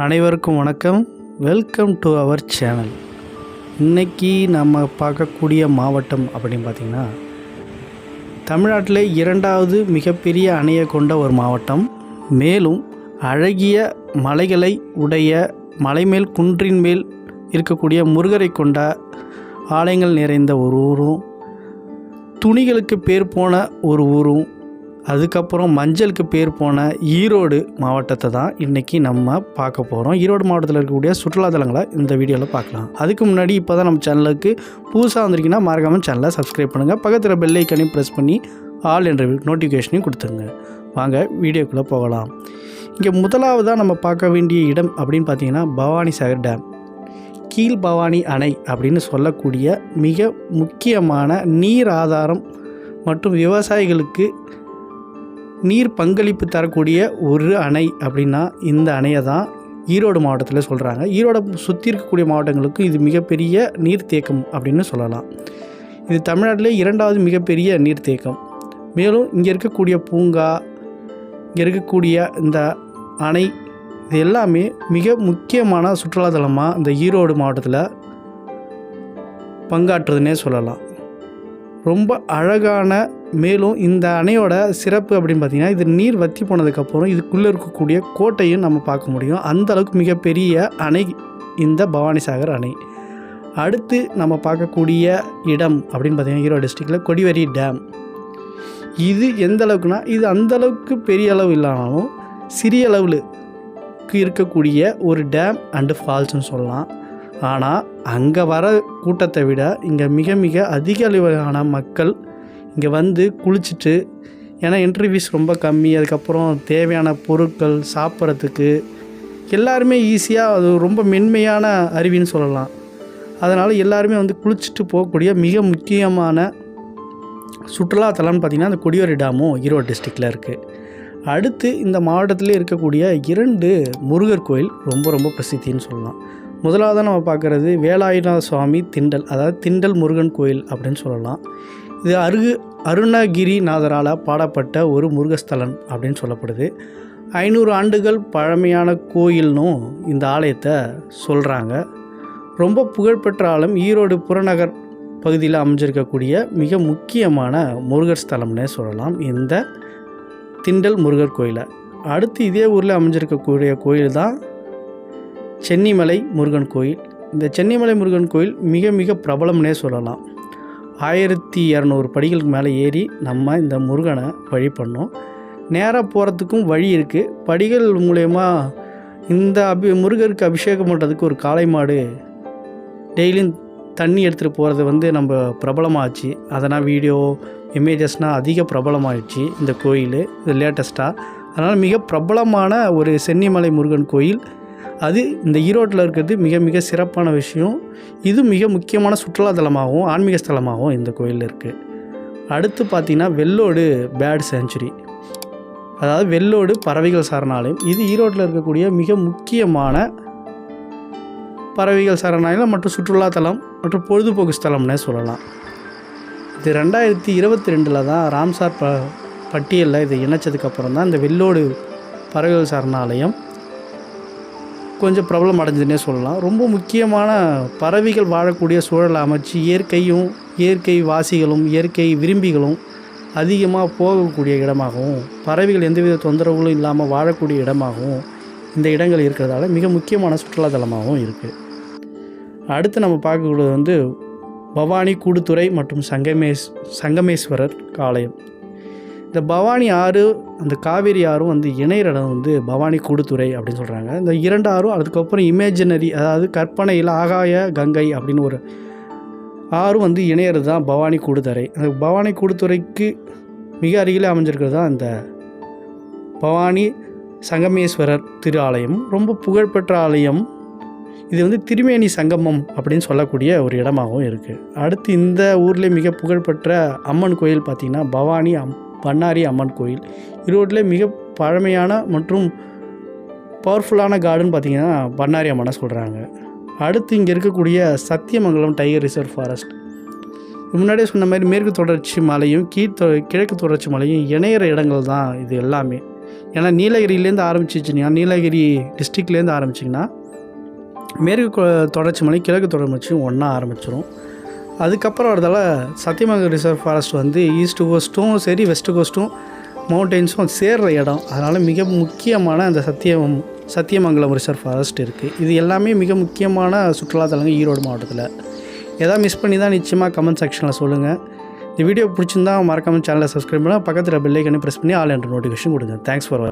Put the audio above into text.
அனைவருக்கும் வணக்கம். Welcome to our channel. இன்றைக்கி நம்ம பார்க்கக்கூடிய மாவட்டம் அப்படின்னு பார்த்திங்கன்னா, தமிழ்நாட்டில் இரண்டாவது மிகப்பெரிய அணையை கொண்ட ஒரு மாவட்டம். மேலும் அழகிய மலைகளை உடைய மலைமேல் குன்றின் மேல் இருக்கக்கூடிய முருகரை கொண்ட ஆலயங்கள் நிறைந்த ஒரு ஊரும், துணிகளுக்கு பேர் போன ஒரு ஊரும், அதுக்கப்புறம் மஞ்சளுக்கு பேர் போன ஈரோடு மாவட்டத்தை தான் இன்றைக்கி நம்ம பார்க்க போகிறோம். ஈரோடு மாவட்டத்தில் இருக்கக்கூடிய சுற்றுலாத்தலங்களை இந்த வீடியோவில் பார்க்கலாம். அதுக்கு முன்னாடி இப்போ தான் நம்ம சேனலுக்கு புதுசாக வந்திருக்கீங்கன்னா மறக்காமல் சேனலை சப்ஸ்கிரைப் பண்ணுங்கள். பக்கத்தில் பெல் ஐக்கனையும் ப்ரெஸ் பண்ணி ஆல் என்ற நோட்டிஃபிகேஷனையும் கொடுத்துருங்க. வாங்க வீடியோக்குள்ளே போகலாம். இங்கே முதலாவதாக நம்ம பார்க்க வேண்டிய இடம் அப்படின்னு பார்த்தீங்கன்னா பவானிசாகர் டேம். கீழ் பவானி அணை அப்படின்னு சொல்லக்கூடிய மிக முக்கியமான நீர் ஆதாரம் மற்றும் விவசாயிகளுக்கு நீர் பங்களிப்பு தரக்கூடிய ஒரு அணை அப்படின்னா இந்த அணையை தான் ஈரோடு மாவட்டத்தில் சொல்கிறாங்க. ஈரோடு சுற்றி இருக்கக்கூடிய மாவட்டங்களுக்கு இது மிகப்பெரிய நீர்த்தேக்கம் அப்படின்னு சொல்லலாம். இது தமிழ்நாட்டிலே இரண்டாவது மிகப்பெரிய நீர்த்தேக்கம். மேலும் இங்கே இருக்கக்கூடிய பூங்கா, இங்கே இருக்கக்கூடிய இந்த அணை, இது எல்லாமே மிக முக்கியமான சுற்றுலாத்தலமாக இந்த ஈரோடு மாவட்டத்தில் பங்காற்றுதுன்னே சொல்லலாம். ரொம்ப அழகான, மேலும் இந்த அணையோட சிறப்பு அப்படின்னு பார்த்திங்கன்னா, இது நீர் வற்றி போனதுக்கப்புறம் இதுக்குள்ளே இருக்கக்கூடிய கோட்டையும் நம்ம பார்க்க முடியும். அந்தளவுக்கு மிகப்பெரிய அணை இந்த பவானிசாகர் அணை. அடுத்து நம்ம பார்க்கக்கூடிய இடம் அப்படின்னு பார்த்திங்கன்னா, ஈரோடு டிஸ்ட்ரிக்டில் கொடிவேரி டேம். இது எந்த அளவுக்குனா, இது அந்தளவுக்கு பெரிய அளவு இல்லாமலும் சிறிய அளவில் இருக்கக்கூடிய ஒரு டேம் அண்டு ஃபால்ஸ்னு சொல்லலாம். ஆனால் அங்கே வர கூட்டத்தை விட இங்கே மிக மிக அதிக அளவிலான மக்கள் இங்கே வந்து குளிச்சுட்டு, ஏன்னா என்ட்ரி ஃபீஸ் ரொம்ப கம்மி, அதுக்கப்புறம் தேவையான பொருட்கள் சாப்பிட்றதுக்கு எல்லாருமே ஈஸியாக, அது ரொம்ப மென்மையான அருவின்னு சொல்லலாம். அதனால் எல்லாருமே வந்து குளிச்சுட்டு போகக்கூடிய மிக முக்கியமான சுற்றுலாத்தலம்னு பார்த்திங்கன்னா அந்த கொடிவேரி டேமும் ஈரோடு டிஸ்ட்ரிக்டில் இருக்குது. அடுத்து இந்த மாவட்டத்திலே இருக்கக்கூடிய 2 முருகர் கோயில் ரொம்ப ரொம்ப பிரசித்தின்னு சொல்லலாம். முதலாவதாக நம்ம பார்க்குறது வேலாயுத சுவாமி திண்டல், அதாவது திண்டல் முருகன் கோயில் அப்படின்னு சொல்லலாம். இது அருணகிரிநாதரால் பாடப்பட்ட ஒரு முருகஸ்தலம் அப்படின்னு சொல்லப்படுது. 500 ஆண்டுகள் பழமையான கோயில்னும் இந்த ஆலயத்தை சொல்கிறாங்க. ரொம்ப புகழ்பெற்ற ஆலயம். ஈரோடு புறநகர் பகுதியில் அமைஞ்சிருக்கக்கூடிய மிக முக்கியமான முருகர் ஸ்தலம்னே சொல்லலாம் இந்த திண்டல் முருகர் கோயிலை. அடுத்து இதே ஊரில் அமைஞ்சிருக்கக்கூடிய கோயில் தான் சென்னிமலை முருகன் கோயில். இந்த சென்னிமலை முருகன் கோயில் மிக மிக பிரபலம்னே சொல்லலாம். 1200 படிகளுக்கு மேலே ஏறி நம்ம இந்த முருகனை வழிபண்ணோம். நேராக போகிறதுக்கும் வழி இருக்குது. படிகள் மூலயமா இந்த முருகருக்கு அபிஷேகம் பண்ணுறதுக்கு ஒரு காளை மாடு டெய்லியும் தண்ணி எடுத்துகிட்டு போகிறது வந்து நம்ம பிரபலமாகிடுச்சு. அதனால் வீடியோ இமேஜஸ்னால் அதிக பிரபலமாகிடுச்சு இந்த கோயில், இது லேட்டஸ்ட்டாக. அதனால் மிக பிரபலமான ஒரு சென்னிமலை முருகன் கோயில் அது இந்த ஈரோட்டில் இருக்கிறது மிக மிக சிறப்பான விஷயம். இது மிக முக்கியமான சுற்றுலாத்தலமாகவும் ஆன்மீக ஸ்தலமாகவும் இந்த கோயில் இருக்குது. அடுத்து பார்த்திங்கன்னா வெள்ளோடு பேர்ட் சேஞ்சுரி, அதாவது வெள்ளோடு பறவைகள் சரணாலயம். இது ஈரோட்டில் இருக்கக்கூடிய மிக முக்கியமான பறவைகள் சரணாலயம் மற்றும் சுற்றுலாத்தலம் மற்றும் பொழுதுபோக்கு ஸ்தலம்னே சொல்லலாம். இது 2022 தான் ராம்சார் பட்டியலில் இதை இணைச்சதுக்கப்புறம் தான் இந்த வெள்ளோடு பறவைகள் சரணாலயம் கொஞ்சம் பிரபலம் அடைஞ்சுன்னே சொல்லலாம். ரொம்ப முக்கியமான பறவைகள் வாழக்கூடிய சூழலை அமைச்சு இயற்கை வாசிகளும் இயற்கை விரும்பிகளும் அதிகமாக போகக்கூடிய இடமாகவும், பறவைகள் எந்தவித தொந்தரவுகளும் இல்லாமல் வாழக்கூடிய இடமாகவும் இந்த இடங்கள் இருக்கிறதால மிக முக்கியமான சுற்றுலாத்தலமாகவும் இருக்குது. அடுத்து நம்ம பார்க்கக்கூடியது வந்து பவானி கூடுதுறை மற்றும் சங்கமேஸ்வரர் ஆலயம். இந்த பவானி ஆறு, அந்த காவேரி ஆறும் வந்து இணையிற இடம் வந்து பவானி கூடுதுறை அப்படின்னு சொல்கிறாங்க. இந்த 2 ஆறும் அதுக்கப்புறம் இமேஜினரி, அதாவது கற்பனையில் ஆகாய கங்கை அப்படின்னு ஒரு ஆறும் வந்து இணையிறது தான் பவானி கூடுதுறை. அந்த பவானி கூடுதுறைக்கு மிக அருகிலே அமைஞ்சிருக்கிறது தான் இந்த பவானி சங்கமேஸ்வரர் திரு ஆலயம். ரொம்ப புகழ்பெற்ற ஆலயம். இது வந்து திருமேனி சங்கமம் அப்படின்னு சொல்லக்கூடிய ஒரு இடமாகவும் இருக்குது. அடுத்து இந்த ஊரில் மிக புகழ்பெற்ற அம்மன் கோயில் பார்த்திங்கன்னா பவானி பண்ணாரி அம்மன் கோயில். ஈரோட்டில் மிக பழமையான மற்றும் பவர்ஃபுல்லான கார்டன் பார்த்திங்கன்னா பண்ணாரி அம்மனை சொல்கிறாங்க. அடுத்து இங்கே இருக்கக்கூடிய சத்தியமங்கலம் டைகர் ரிசர்வ் ஃபாரஸ்ட். முன்னாடியே சொன்ன மாதிரி மேற்கு தொடர்ச்சி மலையும் கிழக்கு தொடர்ச்சி மலையும் இணையிற இடங்கள் தான் இது எல்லாமே. ஏன்னா நீலகிரியிலேருந்து ஆரம்பிச்சிச்சிங்கன்னா, நீலகிரி டிஸ்ட்ரிக்ட்லேருந்து ஆரம்பிச்சிங்கன்னா மேற்கு தொடர்ச்சி மலை கிழக்கு தொடர்ச்சி மலையும் ஒன்றா ஆரம்பிச்சிடும். அதுக்கப்புறம் வரதால் சத்தியமங்கலம் ரிசர்வ் ஃபாரஸ்ட் வந்து ஈஸ்ட் கோஸ்ட்டும் சரி வெஸ்ட் கோஸ்ட்டும் மவுண்டெயின்ஸும் சேர்கிற இடம். அதனால் மிக முக்கியமான அந்த சத்தியமங்கலம் ரிசர்வ் ஃபாரஸ்ட் இருக்குது. இது எல்லாமே மிக முக்கியமான சுற்றுலாத்தலங்கள் ஈரோடு மாவட்டத்தில். எதாவது மிஸ் பண்ணி தான் நிச்சயமாக கமெண்ட் செக்ஷனில் சொல்லுங்கள். இந்த வீடியோ பிடிச்சிருந்தா மறக்காமல் சேனலை சப்ஸ்கிரைப் பண்ணால் பக்கத்தில் பெல் ஐக்கனை ப்ரெஸ் பண்ணி ஆல் என்ற நோட்டிஃபிகேஷன் கொடுங்க. Thanks for